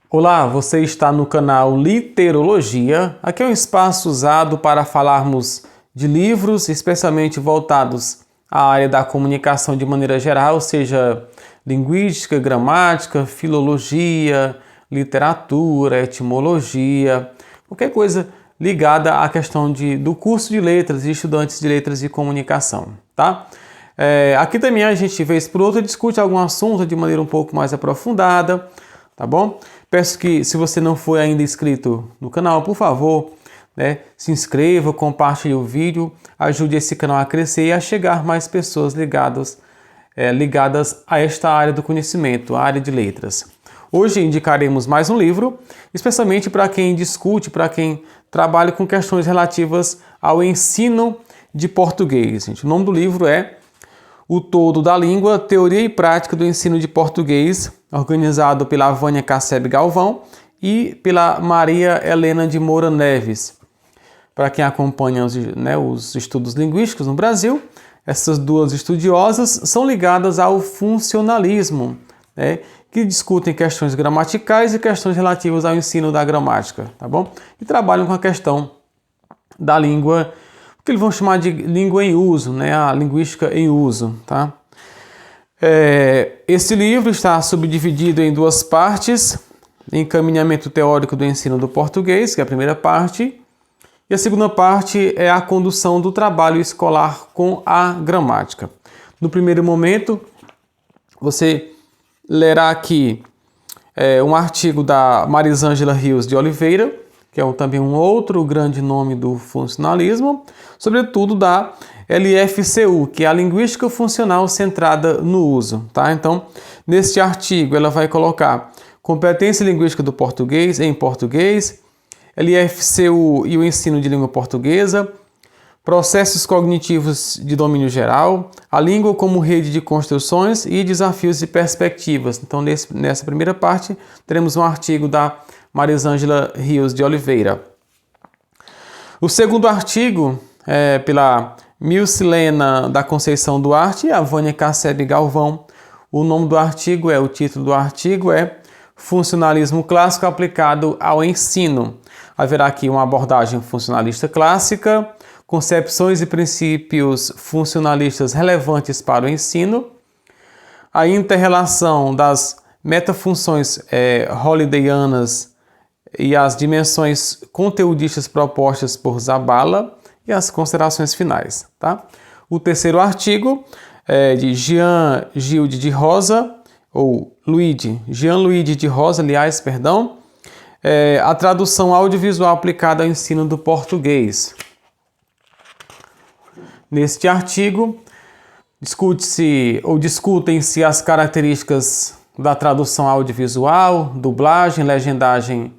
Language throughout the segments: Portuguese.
Olá, você está no canal Literologia. Aqui é um espaço usado para falarmos de livros, especialmente voltados à área da comunicação de maneira geral, seja linguística, gramática, filologia, literatura, etimologia, qualquer coisa ligada à questão do curso de letras e estudantes de letras e comunicação, tá? Aqui também a gente, vez por outra, discute algum assunto de maneira um pouco mais aprofundada, tá bom? Peço que, se você não for ainda inscrito no canal, por favor, se inscreva, compartilhe o vídeo, ajude esse canal a crescer e a chegar mais pessoas ligadas a esta área do conhecimento, a área de letras. Hoje indicaremos mais um livro, especialmente para quem discute, para quem trabalha com questões relativas ao ensino de português. Gente. O nome do livro é O Todo da Língua, Teoria e Prática do Ensino de Português, organizado pela Vânia Casseb Galvão e pela Maria Helena de Moura Neves. Para quem acompanha os estudos linguísticos no Brasil, essas duas estudiosas são ligadas ao funcionalismo, que discutem questões gramaticais e questões relativas ao ensino da gramática, tá bom? E trabalham com a questão da língua, que eles vão chamar de língua em uso, a linguística em uso, tá? Esse livro está subdividido em duas partes: encaminhamento teórico do ensino do português, que é a primeira parte, e a segunda parte é a condução do trabalho escolar com a gramática. No primeiro momento, você lerá aqui um artigo da Marisângela Rios de Oliveira, que é também um outro grande nome do funcionalismo, sobretudo da LFCU, que é a Linguística Funcional Centrada no Uso. Tá? Então, neste artigo, ela vai colocar competência linguística do português em português, LFCU e o ensino de língua portuguesa, processos cognitivos de domínio geral, a língua como rede de construções e desafios e perspectivas. Então, nessa primeira parte, teremos um artigo da Marisângela Rios de Oliveira. O segundo artigo é pela Milcilena da Conceição Duarte e a Vânia Casseb Galvão. O título do artigo é Funcionalismo Clássico aplicado ao ensino. Haverá aqui uma abordagem funcionalista clássica, concepções e princípios funcionalistas relevantes para o ensino, a inter-relação das metafunções holidayianas e as dimensões conteudistas propostas por Zabala e as considerações finais. Tá? O terceiro artigo é de Jean Luigi de Rosa, a tradução audiovisual aplicada ao ensino do português. Neste artigo, discutem-se as características da tradução audiovisual, dublagem, legendagem,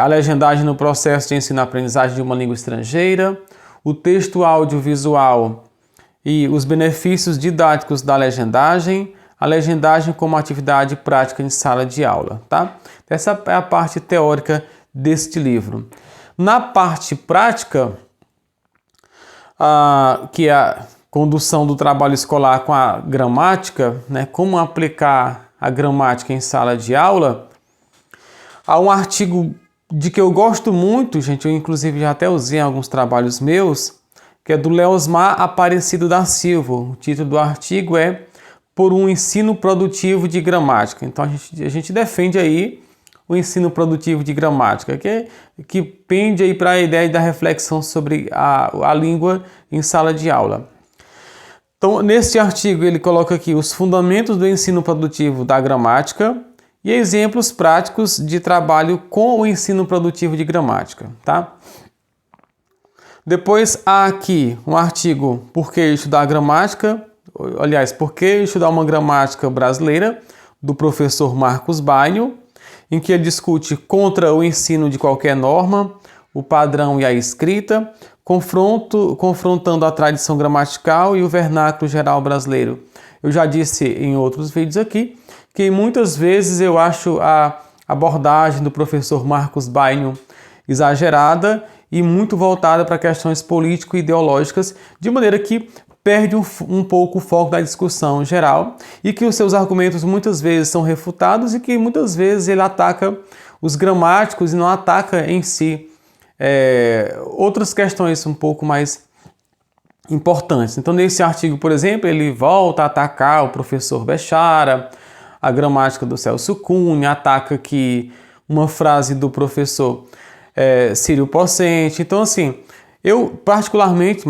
a legendagem no processo de ensino-aprendizagem de uma língua estrangeira, o texto audiovisual e os benefícios didáticos da legendagem, a legendagem como atividade prática em sala de aula. Tá? Essa é a parte teórica deste livro. Na parte prática, que é a condução do trabalho escolar com a gramática, como aplicar a gramática em sala de aula, há um artigo de que eu gosto muito, gente, eu inclusive já até usei em alguns trabalhos meus, que é do Leosmar Aparecido da Silva. O título do artigo é Por um ensino produtivo de gramática. Então a gente defende aí o ensino produtivo de gramática, que pende aí para a ideia da reflexão sobre a língua em sala de aula. Então, neste artigo ele coloca aqui os fundamentos do ensino produtivo da gramática e exemplos práticos de trabalho com o ensino produtivo de gramática, tá? Depois há aqui um artigo Por que estudar gramática? Por que estudar uma gramática brasileira? Do professor Marcos Bainho, em que ele discute contra o ensino de qualquer norma, o padrão e a escrita, confrontando a tradição gramatical e o vernáculo geral brasileiro. Eu já disse em outros vídeos aqui que muitas vezes eu acho a abordagem do professor Marcos Bainho exagerada e muito voltada para questões político-ideológicas, de maneira que perde um pouco o foco da discussão geral e que os seus argumentos muitas vezes são refutados e que muitas vezes ele ataca os gramáticos e não ataca em si outras questões um pouco mais importantes. Então, nesse artigo, por exemplo, ele volta a atacar o professor Bechara, a gramática do Celso Cunha, ataca que uma frase do professor Círio Pocente. Então, assim, eu particularmente,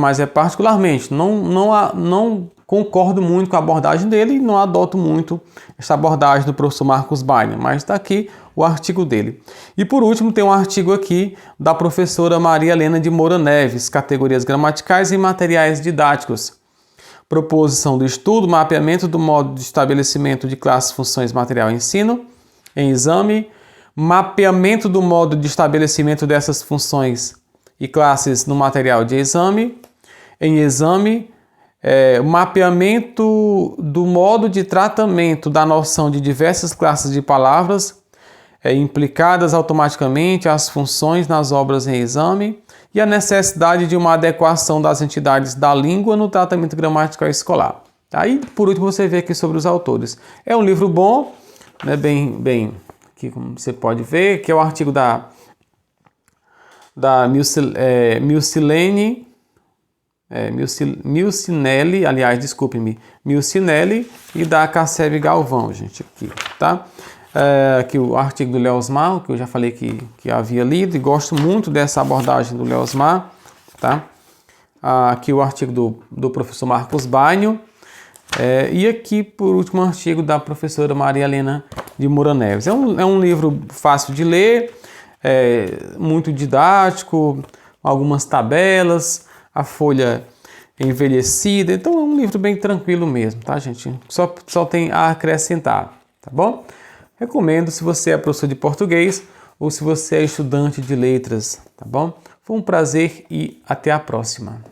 não concordo muito com a abordagem dele e não adoto muito essa abordagem do professor Marcos Bainer, mas está aqui o artigo dele. E por último, tem um artigo aqui da professora Maria Helena de Moura Neves, categorias gramaticais e materiais didáticos. Proposição do estudo, mapeamento do modo de estabelecimento de classes, funções, material e ensino em exame, mapeamento do modo de estabelecimento dessas funções e classes no material de exame, em exame, mapeamento do modo de tratamento da noção de diversas classes de palavras implicadas automaticamente às funções nas obras em exame e a necessidade de uma adequação das entidades da língua no tratamento gramatical escolar. Aí, por último, você vê aqui sobre os autores. É um livro bom, né, bem que como você pode ver, que é o artigo da Milcinelli, Milcinelli e da Cassebe Galvão, gente, aqui, tá? Aqui o artigo do Leosmar, que eu já falei que havia lido e gosto muito dessa abordagem do Leosmar, tá? Aqui o artigo do professor Marcos Bainer, e aqui, por último, o artigo da professora Maria Helena de Moura Neves. É um livro fácil de ler, muito didático, algumas tabelas, a folha envelhecida, então é um livro bem tranquilo mesmo, tá, gente? Só tem a acrescentar, tá bom? Recomendo se você é professor de português ou se você é estudante de letras, tá bom? Foi um prazer e até a próxima.